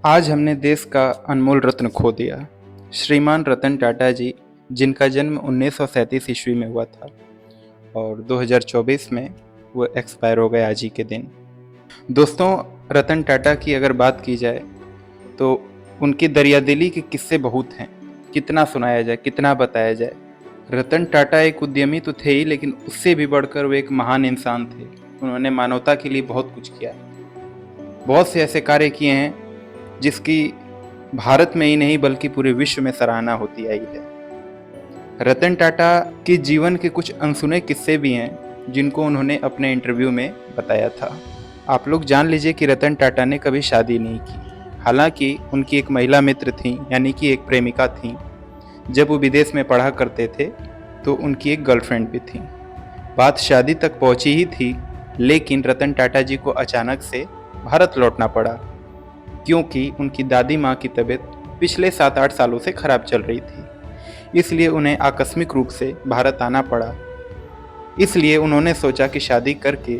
आज हमने देश का अनमोल रत्न खो दिया। श्रीमान रतन टाटा जी, जिनका जन्म 1937 ईस्वी में हुआ था और 2024 में वो एक्सपायर हो गए आज ही के दिन। दोस्तों, रतन टाटा की अगर बात की जाए तो उनकी दरियादिली के किस्से बहुत हैं। कितना सुनाया जाए, कितना बताया जाए। रतन टाटा एक उद्यमी तो थे ही, लेकिन उससे भी बढ़कर वो एक महान इंसान थे। उन्होंने मानवता के लिए बहुत कुछ किया। बहुत से ऐसे कार्य किए हैं जिसकी भारत में ही नहीं बल्कि पूरे विश्व में सराहना होती आई है। रतन टाटा के जीवन के कुछ अनसुने किस्से भी हैं जिनको उन्होंने अपने इंटरव्यू में बताया था। आप लोग जान लीजिए कि रतन टाटा ने कभी शादी नहीं की। हालांकि उनकी एक महिला मित्र थी, यानी कि एक प्रेमिका थी। जब वो विदेश में पढ़ा करते थे तो उनकी एक गर्लफ्रेंड भी थी। बात शादी तक पहुंची ही थी, लेकिन रतन टाटा जी को अचानक से भारत लौटना पड़ा, क्योंकि उनकी दादी माँ की तबीयत पिछले 7-8 सालों से खराब चल रही थी। इसलिए उन्हें आकस्मिक रूप से भारत आना पड़ा। इसलिए उन्होंने सोचा कि शादी करके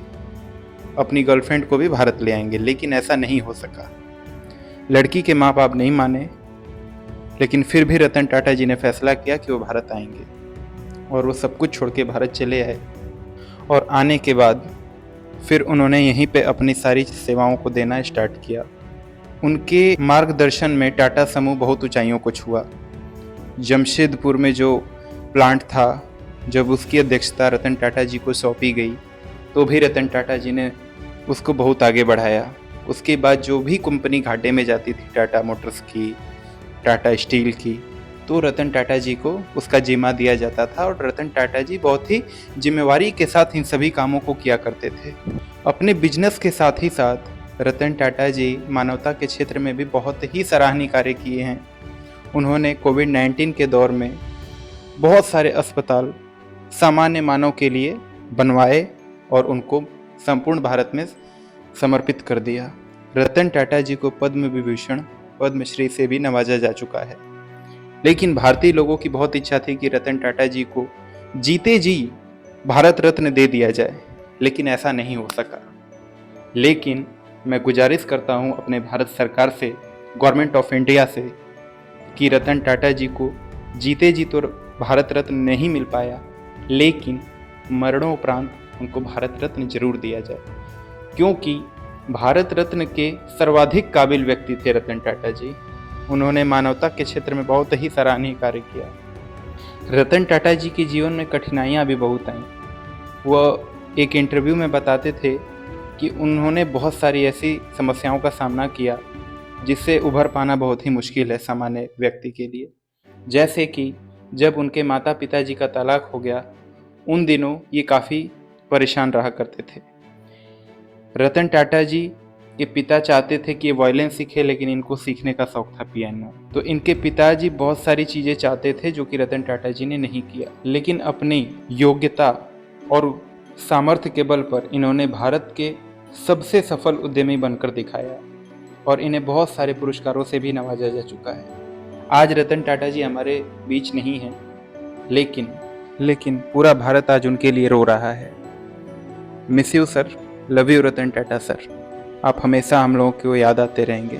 अपनी गर्लफ्रेंड को भी भारत ले आएंगे, लेकिन ऐसा नहीं हो सका। लड़की के माँ बाप नहीं माने, लेकिन फिर भी रतन टाटा जी ने फैसला किया कि वो भारत आएंगे और वो सब कुछ छोड़ के भारत चले आए। और आने के बाद फिर उन्होंने यहीं पे अपनी सारी सेवाओं को देना स्टार्ट किया। उनके मार्गदर्शन में टाटा समूह बहुत ऊंचाइयों को छुआ। जमशेदपुर में जो प्लांट था, जब उसकी अध्यक्षता रतन टाटा जी को सौंपी गई तो भी रतन टाटा जी ने उसको बहुत आगे बढ़ाया। उसके बाद जो भी कंपनी घाटे में जाती थी, टाटा मोटर्स की, टाटा स्टील की, तो रतन टाटा जी को उसका जिम्मा दिया जाता था और रतन टाटा जी बहुत ही जिम्मेवारी के साथ इन सभी कामों को किया करते थे। अपने बिजनेस के साथ ही साथ रतन टाटा जी मानवता के क्षेत्र में भी बहुत ही सराहनीय कार्य किए हैं। उन्होंने कोविड-19 के दौर में बहुत सारे अस्पताल सामान्य मानव के लिए बनवाए और उनको संपूर्ण भारत में समर्पित कर दिया। रतन टाटा जी को पद्म विभूषण, पद्मश्री से भी नवाजा जा चुका है। लेकिन भारतीय लोगों की बहुत इच्छा थी कि रतन टाटा जी को जीते जी भारत रत्न दे दिया जाए, लेकिन ऐसा नहीं हो सका। लेकिन मैं गुजारिश करता हूं अपने भारत सरकार से, गवर्नमेंट ऑफ इंडिया से, कि रतन टाटा जी को जीते जी तो भारत रत्न नहीं मिल पाया, लेकिन मरणोपरांत उनको भारत रत्न जरूर दिया जाए, क्योंकि भारत रत्न के सर्वाधिक काबिल व्यक्ति थे रतन टाटा जी। उन्होंने मानवता के क्षेत्र में बहुत ही सराहनीय कार्य किया। रतन टाटा जी के जीवन में कठिनाइयाँ भी बहुत आईं। वह एक इंटरव्यू में बताते थे कि उन्होंने बहुत सारी ऐसी समस्याओं का सामना किया जिससे उभर पाना बहुत ही मुश्किल है सामान्य व्यक्ति के लिए। जैसे कि जब उनके माता पिता जी का तलाक हो गया, उन दिनों ये काफ़ी परेशान रहा करते थे। रतन टाटा जी के पिता चाहते थे कि ये वायलिन सीखे, लेकिन इनको सीखने का शौक था पियानो। तो इनके पिताजी बहुत सारी चीज़ें चाहते थे जो कि रतन टाटा जी ने नहीं किया, लेकिन अपनी योग्यता और सामर्थ्य के बल पर इन्होंने भारत के सबसे सफल उद्यमी बनकर दिखाया और इन्हें बहुत सारे पुरस्कारों से भी नवाजा जा चुका है। आज रतन टाटा जी हमारे बीच नहीं हैं, लेकिन पूरा भारत आज उनके लिए रो रहा है। Miss you sir, love you Ratan Tata sir. आप हमेशा हम लोगों को याद आते रहेंगे।